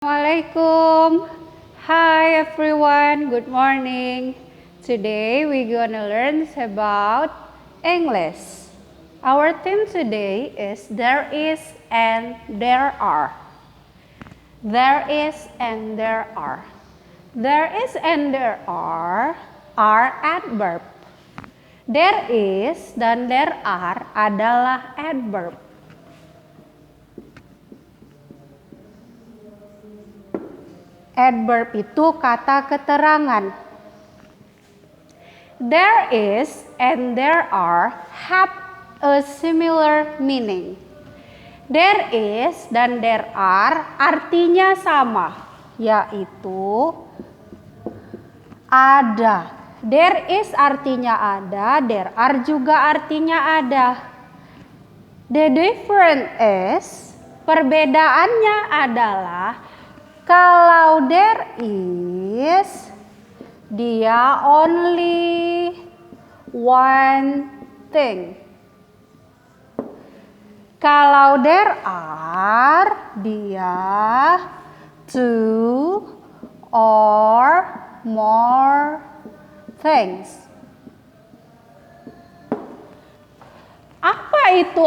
Assalamualaikum. Hi everyone, good morning. Today we're gonna learn about English. Our theme today is there is and there are. There is and there are. There is and there are adverb. There is dan there are adalah adverb. Adverb itu kata keterangan. There is and there are have a similar meaning. There is dan there are artinya sama, yaitu ada. There is artinya ada, there are juga artinya ada. The difference is, perbedaannya adalah kalau there is, dia only one thing. Kalau there are, dia two or more things. Apa itu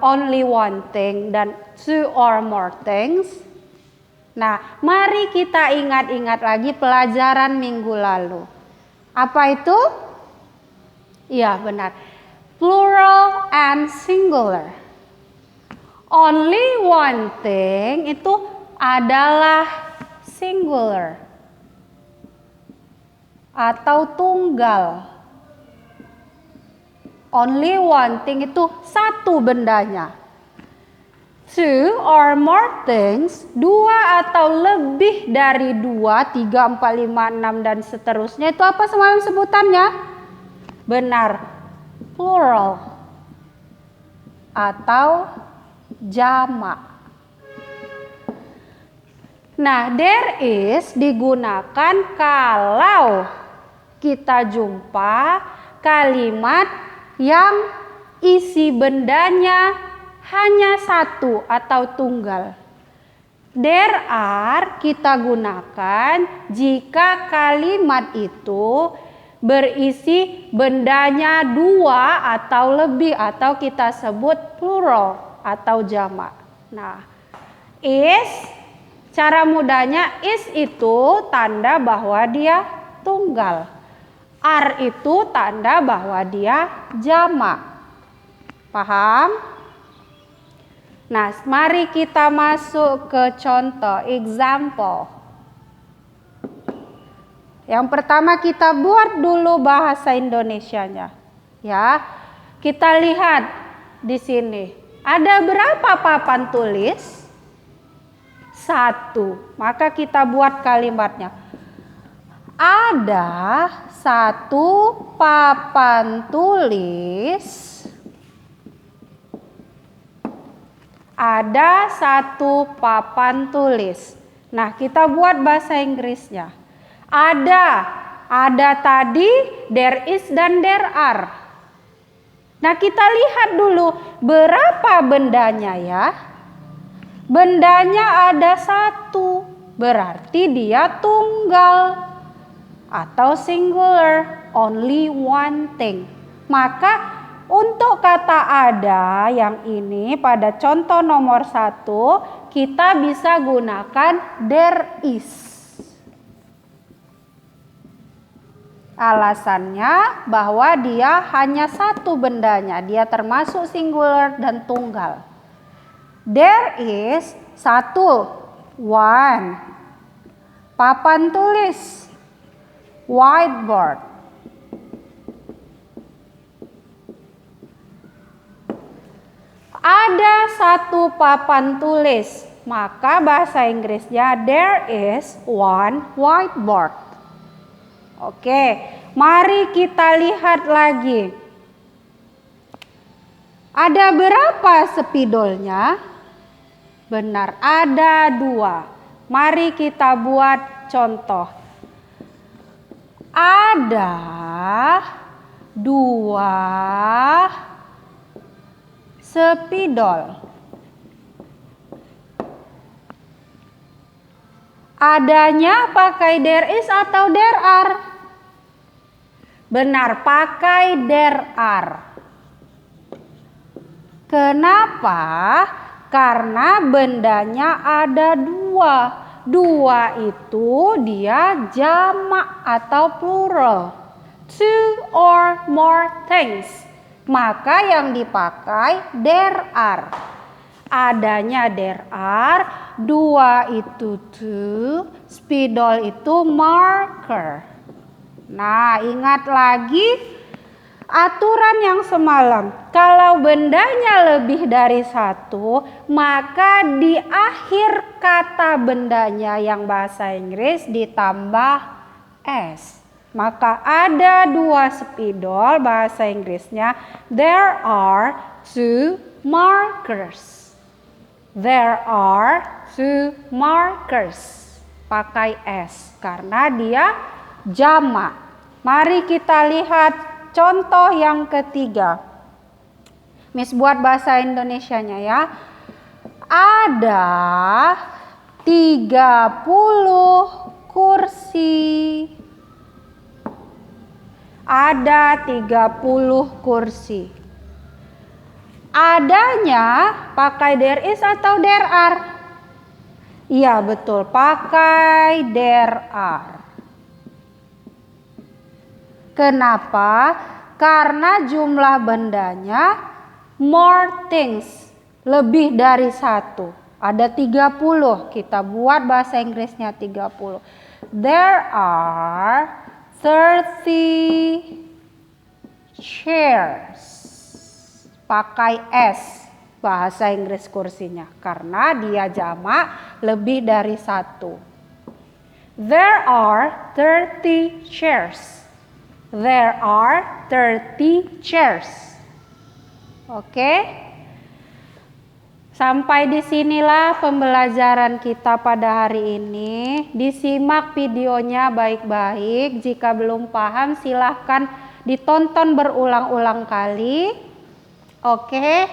only one thing dan two or more things? Nah, mari kita ingat-ingat lagi pelajaran minggu lalu. Apa itu? Iya, benar. Plural and singular. Only one thing itu adalah singular atau tunggal. Only one thing itu satu bendanya. Two or more things, dua atau lebih dari dua, 3, 4, 5, 6 dan seterusnya. Itu apa semalam sebutannya? Benar, plural atau jamak. Nah, there is digunakan kalau kita jumpa kalimat yang isi bendanya hanya satu atau tunggal. There are kita gunakan jika kalimat itu berisi bendanya dua atau lebih atau kita sebut plural atau jamak. Nah, is, cara mudahnya is itu tanda bahwa dia tunggal. Are itu tanda bahwa dia jamak. Paham? Nah, mari kita masuk ke contoh, example. Yang pertama kita buat dulu bahasa Indonesianya. Ya, kita lihat di sini. Ada berapa papan tulis? 1. Maka kita buat kalimatnya. Ada 1 papan tulis. Ada 1 papan tulis. Nah, kita buat bahasa Inggrisnya. Ada tadi, there is dan there are. Nah, kita lihat dulu berapa bendanya ya. Bendanya ada 1, berarti dia tunggal atau singular, only one thing. Maka untuk kata ada yang ini pada contoh nomor 1 kita bisa gunakan there is. Alasannya bahwa dia hanya 1 bendanya, dia termasuk singular dan tunggal. There is 1, one. Papan tulis, whiteboard. Ada 1 papan tulis, maka bahasa Inggrisnya there is one whiteboard. Oke, mari kita lihat lagi. Ada berapa spidolnya? Benar, ada 2. Mari kita buat contoh. Ada 2 spidol. Adanya pakai there is atau there are? Benar, pakai there are. Kenapa? Karena bendanya ada dua. Dua itu dia jamak atau plural. Two or more things. Maka yang dipakai there are. Adanya there are, dua itu to, spidol itu marker. Nah, ingat lagi aturan yang semalam. Kalau bendanya lebih dari satu, maka di akhir kata bendanya yang bahasa Inggris ditambah s. Maka ada dua spidol, bahasa Inggrisnya there are two markers. There are two markers. Pakai s karena dia jamak. Mari kita lihat contoh yang ketiga. Miss buat bahasa Indonesianya ya. Ada 30 kursi. Ada 30 kursi. Adanya pakai there is atau there are? Iya betul, pakai there are. Kenapa? Karena jumlah bendanya more things, lebih dari satu. Ada 30, kita buat bahasa Inggrisnya 30. There are 30 chairs. Pakai s bahasa Inggris kursinya karena dia jamak lebih dari satu. There are 30 chairs. There are 30 chairs. Oke. Sampai disinilah pembelajaran kita pada hari ini. Disimak videonya baik-baik. Jika belum paham silahkan ditonton berulang-ulang kali. Oke.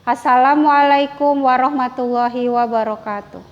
Assalamualaikum warahmatullahi wabarakatuh.